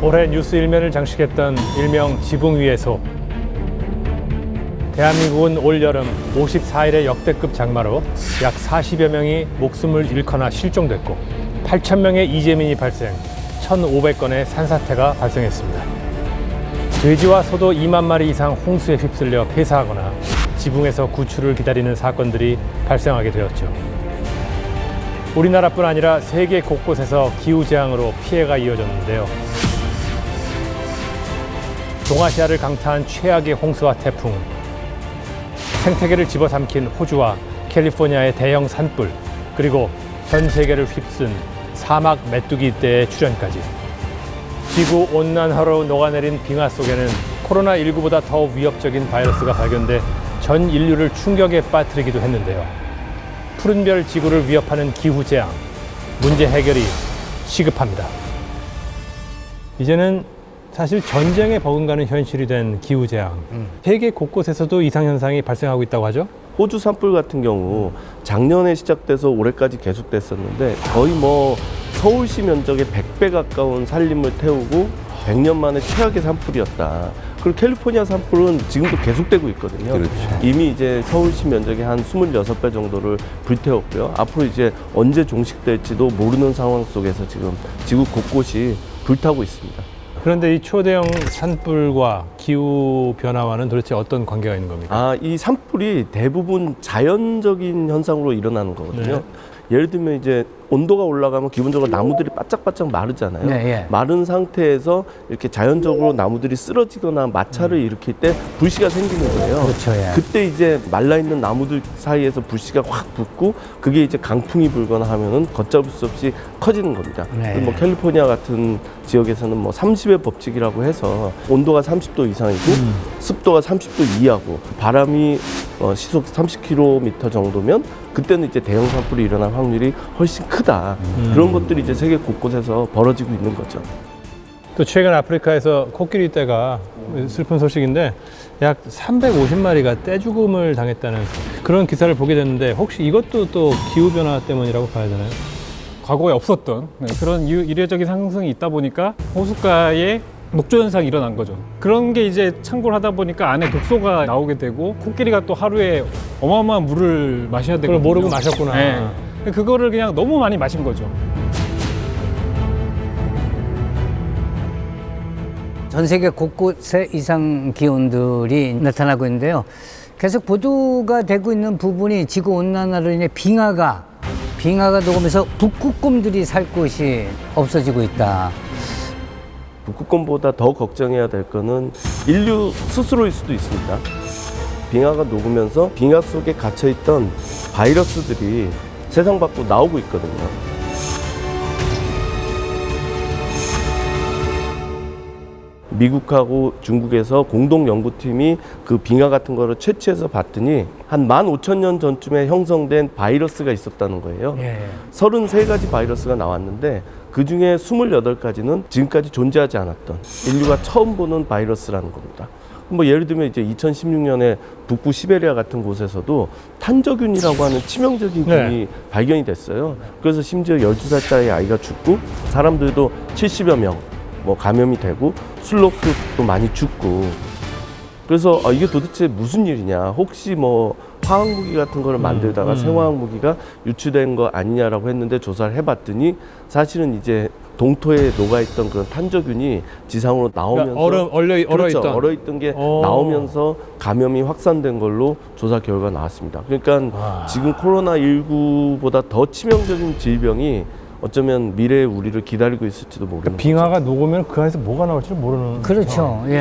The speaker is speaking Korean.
올해 뉴스 일면을 장식했던 일명 지붕 위의 소. 대한민국은 올여름 54일의 역대급 장마로 약 40여 명이 목숨을 잃거나 실종됐고 8,000명의 이재민이 발생, 1,500건의 산사태가 발생했습니다. 돼지와 소도 2만 마리 이상 홍수에 휩쓸려 폐사하거나 지붕에서 구출을 기다리는 사건들이 발생하게 되었죠. 우리나라뿐 아니라 세계 곳곳에서 기후재앙으로 피해가 이어졌는데요. 동아시아를 강타한 최악의 홍수와 태풍, 생태계를 집어삼킨 호주와 캘리포니아의 대형 산불, 그리고 전 세계를 휩쓴 사막 메뚜기 떼의 출현까지. 지구 온난화로 녹아내린 빙하 속에는 코로나19보다 더 위협적인 바이러스가 발견돼 전 인류를 충격에 빠뜨리기도 했는데요. 푸른별 지구를 위협하는 기후재앙, 문제 해결이 시급합니다. 이제는 사실 전쟁에 버금가는 현실이 된 기후재앙. 세계 곳곳에서도 이상현상이 발생하고 있다고 하죠? 호주 산불 같은 경우 작년에 시작돼서 올해까지 계속됐었는데 거의 뭐 서울시 면적의 100배 가까운 산림을 태우고 100년 만에 최악의 산불이었다. 그리고 캘리포니아 산불은 지금도 계속되고 있거든요. 그렇죠. 이미 이제 서울시 면적의 한 26배 정도를 불태웠고요. 앞으로 이제 언제 종식될지도 모르는 상황 속에서 지금 지구 곳곳이 불타고 있습니다. 그런데 이 초대형 산불과 기후 변화와는 도대체 어떤 관계가 있는 겁니까? 이 산불이 대부분 자연적인 현상으로 일어나는 거거든요. 네. 예를 들면 이제 온도가 올라가면 기본적으로 나무들이 바짝바짝 마르잖아요. 네, 예. 마른 상태에서 이렇게 자연적으로 나무들이 쓰러지거나 마찰을 일으킬 때 불씨가 생기는 거예요. 그렇죠, 예. 그때 이제 말라있는 나무들 사이에서 불씨가 확 붙고 그게 이제 강풍이 불거나 하면은 걷잡을 수 없이 커지는 겁니다. 네. 뭐 캘리포니아 같은 지역에서는 뭐 30의 법칙이라고 해서 온도가 30도 이상이고 습도가 30도 이하고 바람이 시속 30km 정도면 그때는 이제 대형 산불이 일어날 확률이 훨씬 크다. 그런 것들이 이제 세계 곳곳에서 벌어지고 있는 거죠. 또 최근 아프리카에서 코끼리 떼가 슬픈 소식인데 약 350마리가 떼 죽음을 당했다는 그런 기사를 보게 됐는데 혹시 이것도 또 기후변화 때문이라고 봐야 되나요? 과거에 없었던 그런 이례적인 상승이 있다 보니까 호숫가에 녹조 현상이 일어난 거죠. 그런 게 이제 참고를 하다 보니까 안에 독소가 나오게 되고 코끼리가 또 하루에 어마어마한 물을 마셔야 되거든요. 그걸 모르고 마셨구나. 네. 그거를 그냥 너무 많이 마신 거죠. 전 세계 곳곳에 이상 기온들이 나타나고 있는데요. 계속 보도가 되고 있는 부분이 지구 온난화로 인해 빙하가 녹으면서 북극곰들이 살 곳이 없어지고 있다. 북극곰보다 더 걱정해야 될 거는 인류 스스로일 수도 있습니다. 빙하가 녹으면서 빙하 속에 갇혀있던 바이러스들이 세상 밖으로 나오고 있거든요. 미국하고 중국에서 공동 연구팀이 그 빙하 같은 거를 채취해서 봤더니 한 15,000년 전쯤에 형성된 바이러스가 있었다는 거예요. 예. 33가지 바이러스가 나왔는데 그 중에 28가지는 지금까지 존재하지 않았던 인류가 처음 보는 바이러스라는 겁니다. 뭐 예를 들면 이제 2016년에 북부 시베리아 같은 곳에서도 탄저균이라고 하는 치명적인 균이 발견이 됐어요. 그래서 심지어 12살짜리 아이가 죽고 사람들도 70여 명 뭐 감염이 되고 술록도 많이 죽고 그래서 이게 도대체 무슨 일이냐 혹시 뭐 화학무기 같은 거를 만들다가 생화학무기가 유출된 거 아니냐라고 했는데 조사를 해봤더니 사실은 이제 동토에 녹아있던 그런 탄저균이 지상으로 나오면서 그러니까 얼어있던 얼어있던 게 나오면서 감염이 확산된 걸로 조사 결과가 나왔습니다. 그러니까 지금 코로나19보다 더 치명적인 질병이 어쩌면 미래의 우리를 기다리고 있을지도 모르는 빙하가 녹으면 그 안에서 뭐가 나올지 모르는. 그렇죠. 예.